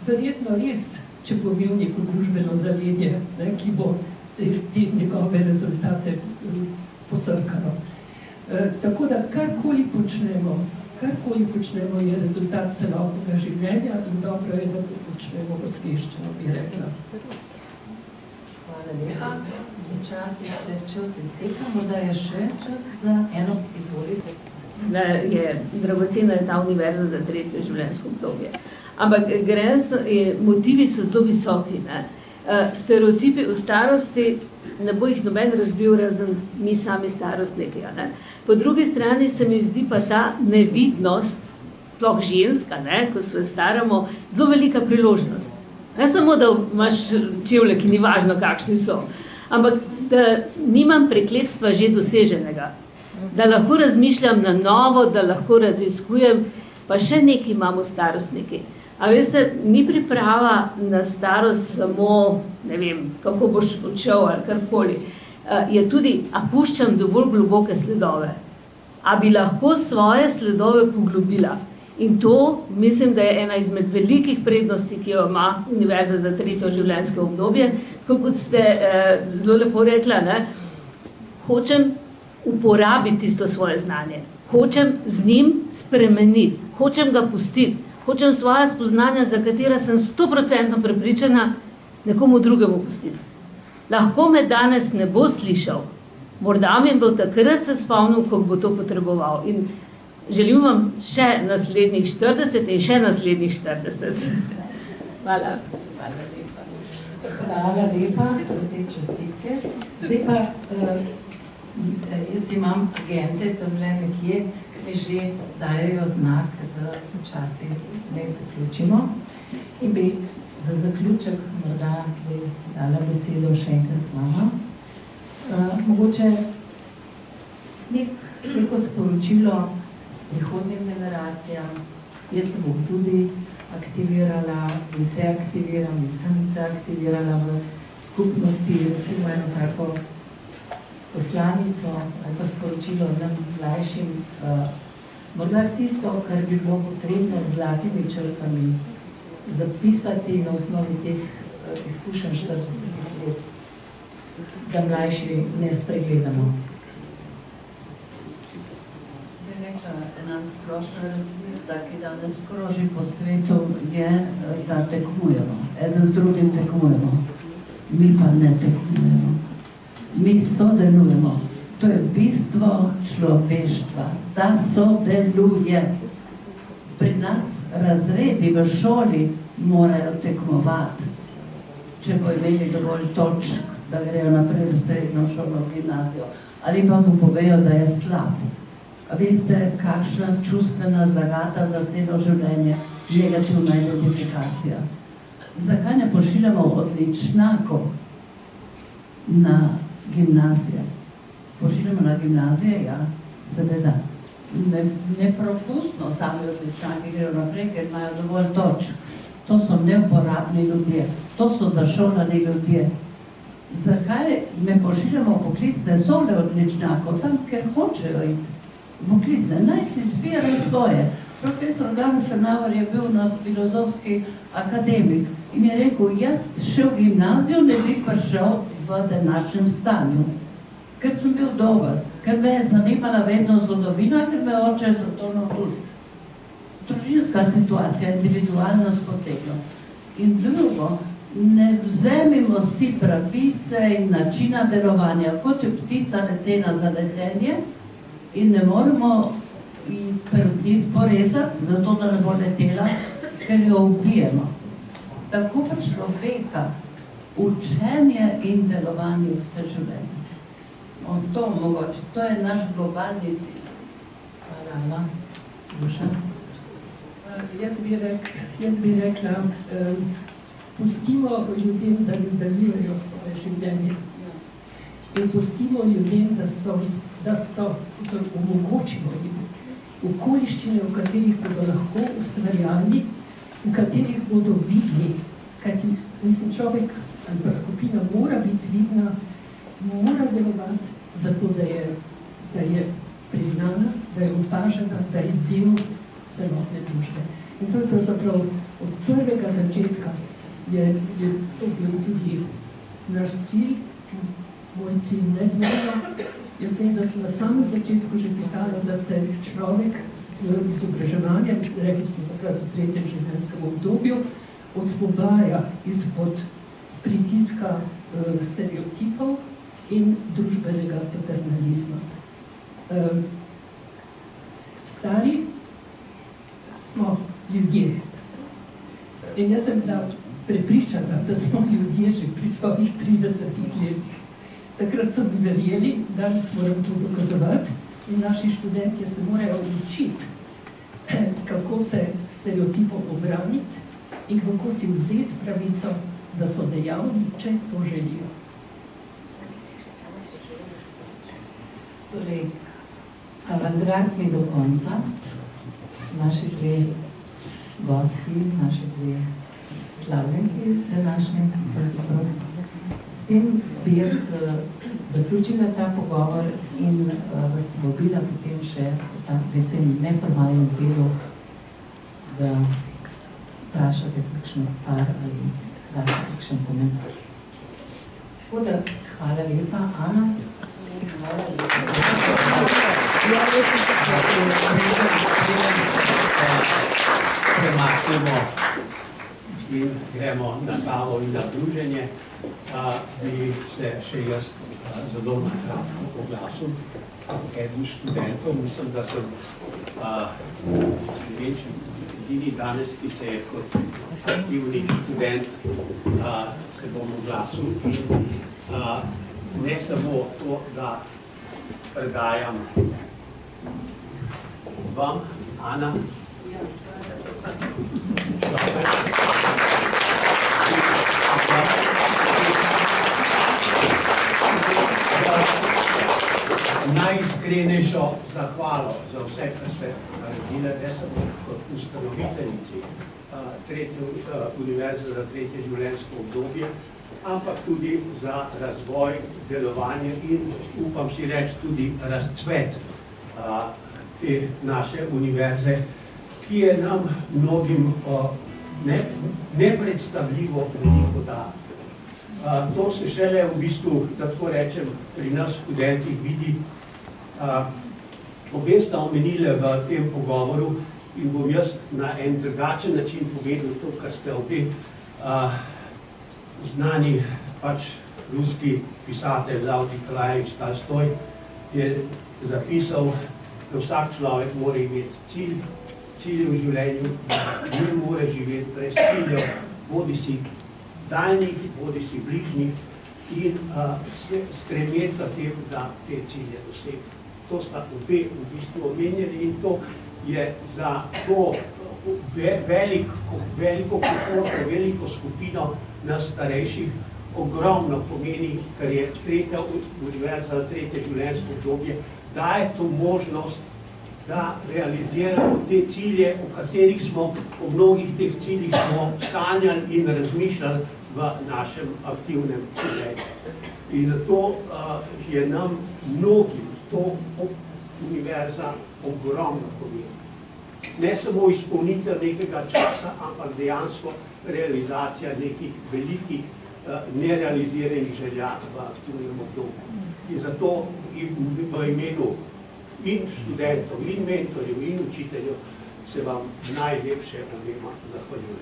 Verjetno res, če bo imel neko družbeno zaledje, ki bo te njegove rezultate posrkalo. Tako da karkoli počnemo, je rezultat celotnega življenja in dobro je, da to počnemo posveščeno, bi rekla. Hvala lepa. Čas se izteka, morda je še čas za eno, izvolite. Dragocena je ta univerza za 3. življenjsko obdobje. Ampak motivi so zelo visoki. Stereotipi v starosti ne bo jih noben razbil, razen mi sami starostniki. Po drugi strani se mi zdi pa ta nevidnost, sploh ženska, ko se staramo, zelo velika priložnost. Ne samo, da imaš čevlje, ki ni važno, kakšni so, ampak da nimam prekletstva že doseženega. Da lahko razmišljam na novo, da lahko raziskujem, pa še nekaj imamo starostniki. A veste, ni priprava na starost samo, ne vem, kako boš odšel ali karkoli. Je tudi, a puščam dovolj globoke sledove. A bi lahko svoje sledove poglobila. In to, mislim, da je ena izmed velikih prednosti, ki jo ima Univerza za 3. življenjsko obdobje. Tako kot ste zelo lepo rekla, hočem uporabiti tisto svoje znanje. Hočem z njim spremeniti. Hočem ga pustiti. Hočem svoja spoznanja, za katera sem 100% prepričana, nekomu drugemu pustiti. Lahko me danes ne bo slišal. Morda mi bo takrat se spomnil, kako bo to potreboval. In želim vam še naslednjih 40 in še naslednjih 40. Hvala. Hvala lepa za te čestitke. Zdaj pa, jaz imam agente tamle nekje, ki že dajejo znak, da počasi ne zaključimo. In bi za zaključek morda zdaj dala besedo še enkrat vama. Mogoče neko sporočilo prihodnim generacijam. Jaz se bom tudi aktivirala in se aktiviram in sem se aktivirala v skupnosti, recimo eno tako poslanico ali pa sporočilo nam mlajšim, morda tisto, kar bi bilo potrebno z zlatimi črkami zapisati na osnovi teh izkušenj 40 let, da mlajši ne spregledamo. Ena splošna resnica, ki danes kroži po svetu, je, da tekmujemo. Eden z drugim tekmujemo. Mi pa ne tekmujemo. Mi sodelujemo. To je bistvo človeštva, da sodeluje. Pri nas razredi v šoli morajo tekmovati. Če bo imeli dovolj točk, da grejo naprej v srednjo šolo, v gimnazijo. Ali pa mu povejo, da je slab. A veste, kakšna čustvena zagata za celo življenje, negativna identifikacija. Zakaj ne pošiljamo odličnakov na gimnazije? Pošiljamo na gimnazije, ja, seveda. Nepropustno sami odličnaki grejo naprej, ker imajo dovolj točk. To so neuporabni ljudje, to so zašolani ljudje. Zakaj ne pošiljamo poklicne šole odličnjakov tam, ker hočejo iti? Poklicne, naj si izbira svoje. Profesor Garfenauer je bil na filozofski akademik in je rekel, jaz še v gimnazijo ne bi prišel v današnjem stanju, ker sem bil dober, ker me je zanimala vedno zgodovina, ker me oče za to navdušil. Družinska situacija, individualnost, posebnost. In drugo, ne vzemimo si pravice in načina delovanja, kot je ptica letena za letenje, in ne moremo perutnic porezati, zato da ne bo letela, ker jo ubijemo. Tako pa človeka, učenje in delovanje vse življenje. To mogoče, to je naš globalni cilj. Hvala, Ana. Duša? Jaz bi rekla, pustimo ljudem, da nadaljujejo svoje življenje. In pustimo ljudem, da so omogočimo jim okoliščine, v katerih bodo lahko ustvarjalni, v katerih bodo vidni. Kajti, mislim, človek ali pa skupina mora biti vidna, mora delovati zato, da je priznana, da je opažena, da je del celotne družbe. In to je pravzaprav od prvega začetka je to bil tudi naš cilj, moj cilj nedvojno. Jaz vem, da sem na samem začetku že pisala, da se človek z izobraževanjem, rekli smo takrat v 3. življenjskem obdobju, osvobaja izpod pritiska stereotipov in družbenega paternalizma. Stari smo ljudje. In jaz sem bila prepričana, da smo ljudje že pri svojih 30 letih. Takrat so mi verjeli, danes moram to dokazovati in naši študentje se morajo učiti, kako se stereotipom obraniti in kako si vzeti pravico, da so dejavni, če to želijo. Torej, avantgard ni do konca. Naši dve gosti, naši dve slavljenki današnje, pravzaprav. S tem bi jaz zaključila ta pogovor in vas povabila potem še v tem neformalnem delu, da vprašate kakšno stvar ali date kakšen komentar. Tako da, hvala lepa, Ana. Hvala Premaknemo in gremo na kavo in na druženje. Bi se še jaz zelo na kratko oglasil. Eden študentov, mislim, da sem edini danes, ki se je kot aktivni študent se bom oglasil in ne samo to, da predajam vam, Ana, najiskrenejšo zahvalo za vse, kar ste naredili, ne samo kot ustanoviteljici Univerze za tretje življenjsko obdobje, ampak tudi za razvoj, delovanje in, upam si reči, tudi razcvet te naše univerze, ki je nam mnogim nepredstavljivo veliko dala. To se šele v bistvu, da tako rečem, pri nas študentih vidi. Obe sta omenili v tem pogovoru in bom jaz na en drugačen način povedal to, kar ste obe znani pač ruski pisatelj Lev Nikolajevič Tolstoj je zapisal, da vsak človek mora imeti cilj v življenju, ne more živeti brez ciljev, bodi si daljnih, bodi si bližnjih in stremeti za tem, da te cilje dosegli. To sta obe v bistvu omenjali in to je za to veliko kohorto, veliko skupino nas starejših ogromno pomeni, ker je tretja univerza, tretje življenjsko obdobje, daje to možnost, da realiziramo te cilje, o katerih smo, o mnogih teh ciljih smo sanjali in razmišljali v našem aktivnem življenju. In to je nam mnogim, to univerza ogromno pomeni. Ne samo izpolnitev nekega časa, ampak dejansko realizacija nekih velikih nerealiziranih želja v aktivnem obdobju. In zato v imenu in študentov, in mentorjev, in učiteljev se vam najlepše obema zahvaljujem.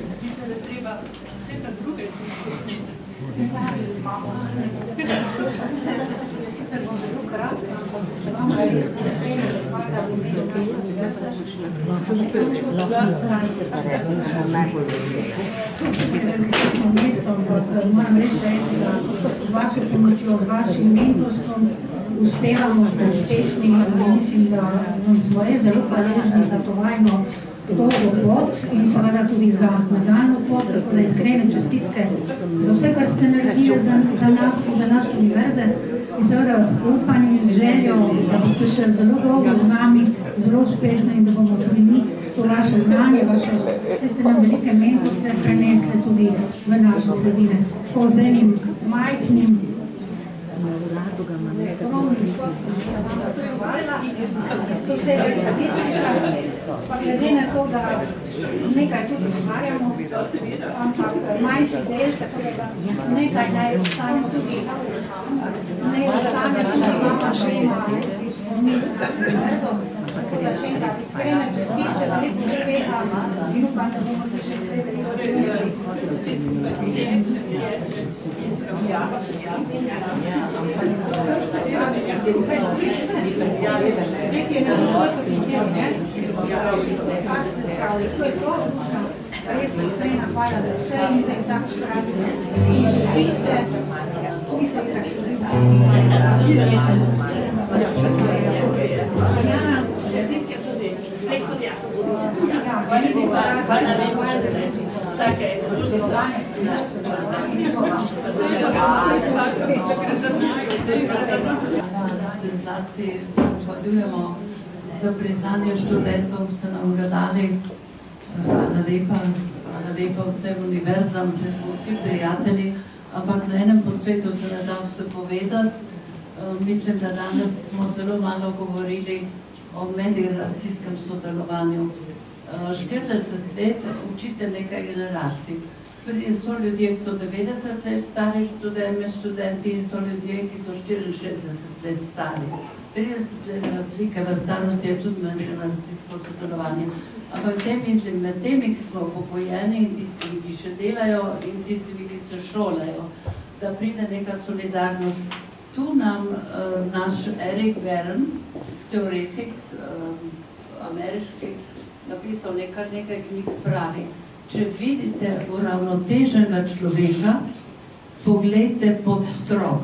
Zdi se, da treba vse na druge posneti. Sicer bom zelo kratka, moram reči, da z vašo pomočjo, z vašim mentorstvom uspevamo, smo uspešni, mislim, da smo res zelo hvaležni za to vajno dolgo pot in seveda tudi za nadaljno pot, tako da iskrene čestitke za vse, kar ste naredili za nas, za naš univerze in seveda upanje in željo, da boste še zelo dolgo z nami, zelo uspešno in da bomo tudi mi to vaše znanje, vse ste nam velike mentorce prenesli tudi v naše sredine. Po z enim majhnim pa glede na to, da nekaj tudi ustvarjamo, ampak manjši del, tako da nekaj naj ostane tudi sama spomin na univerzo, tako da še enkrat iskrene čestitke, veliko uspeha in upam, da bomo se še vse veliko res iskrena hvala za vse in da je tako škrati in čestitke, ki so čestitke tudi preko se zlasti zahvaljujemo za priznanje študentov, ste nam ga dali. Hvala lepa vsem univerzam, se smo vsi prijatelji, ampak na enem podsvetu se ne da vse povedati. Mislim, da danes smo zelo malo govorili o medgeneracijskem sodelovanju. 40 let učite nekaj generacij. So ljudje, ki so 90 let stari študenti in so ljudje, ki so 64 let stari. 30 let razlike v starosti je tudi medgeneracijsko sodelovanje. Ampak zdaj mislim, med temi, ki smo upokojeni in tistimi, ki še delajo in tistimi, ki se šolajo, da pride neka solidarnost. Tu nam naš Erik Bern, teoretik ameriški, napisal nekaj knjig, pravi, če vidite uravnoteženega človeka, poglejte pod strop.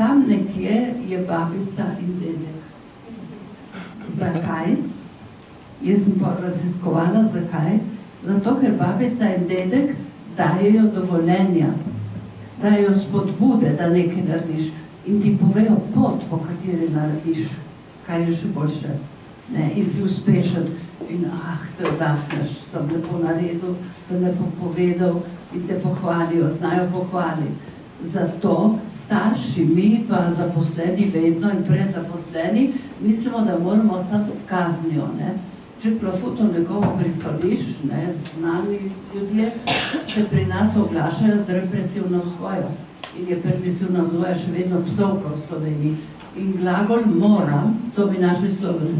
tam nekje je babica in dedek. Zakaj? Jaz sem pa raziskovala, zakaj. Zato, ker babica in dedek dajejo dovoljenja, dajejo spodbude, da nekaj narediš in ti povejo pot, po kateri narediš, kaj je še boljše. In si uspešen in se oddahneš, sem lepo naredil, sem lepo povedal in te pohvalijo, znajo pohvaliti. Zato starši, mi pa zaposleni vedno in prezaposleni, mislimo, da moramo sam s kaznijo. Če plafuto nekomu prisoliš, znani ljudje, se pri nas oglašajo z represivno vzgojo. In je permisivna vzgoja še vedno psovka v Sloveniji. In glagol moram, so mi naši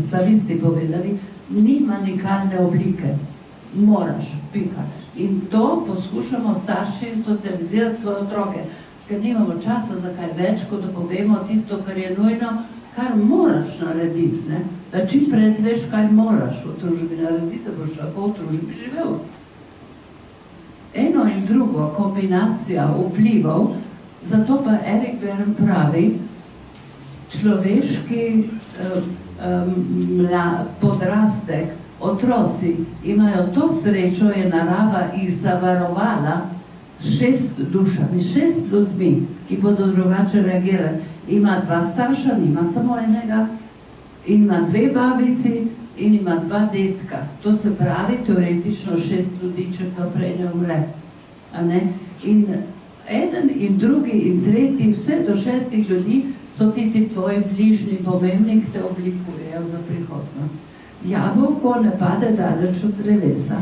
slavisti povedali, nima nikalne oblike. Moraš, pika. In to poskušamo starši socializirati svoje otroke, ker nimamo časa za kaj več, kot da povemo tisto, kar je nujno, kar moraš narediti, da čim prej zveš, kaj moraš v družbi narediti, da boš lahko v družbi živel. Eno in drugo, kombinacija vplivov, zato pa Erik Bern pravi, človeški podrastek, otroci imajo to srečo, je narava jih zavarovala 6 dušami, 6 ljudmi, ki bodo drugače reagirali. Ima 2 starša, nima samo enega, in ima 2 babici in ima 2 detka. To se pravi, teoretično 6 ljudi, če kdo prej ne umre. In eden in drugi in tretji, vse do 6 ljudi so tisti tvoji bližnji pomembni, ki te oblikujejo za prihodnost. Jabolko ne pade daleč od drevesa.